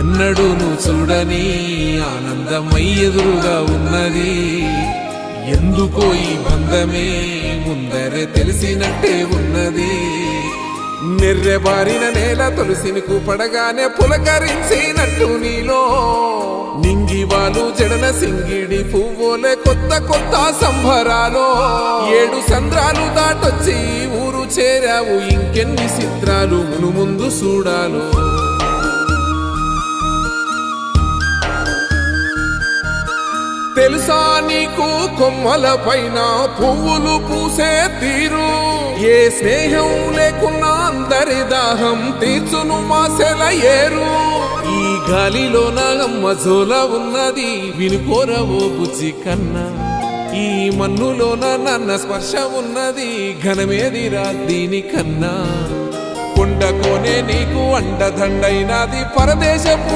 ఎన్నడూను చూడని ఆనందమై ఎదురుగా ఉన్నది. ఎందుకో ఈ బంధమే ముందరే తెలిసినట్టే ఉన్నది. నెర్రెబారిన నేల తులసిని పడగానే పులకరించినట్టు నీలో నింగివాలు జడన సింగిడి పువ్వులే కొత్త కొత్త సంబరాలో. 7 సంద్రాలు దాటొచ్చి ఊరు చేరావు, ఇంకెన్ని చిత్రాలు మును ముందు చూడాలో. తెలుసా నీకు కొమ్మల పైన పువ్వులు పూసే తీరు? ఏ స్నేహం లేకున్నా అందరి దాహం తీర్చును మాసెల ఏరు. ఈ గాలిలోన అమ్మ జోల ఉన్నది, వినుకోరవో బుజ్జి కన్నా. ఈ మన్నులోన నన్న స్పర్శ ఉన్నది, ఘనమేదిరా దీనికన్నా. కొండకోనే నీకు అండదండైనది, పరదేశపు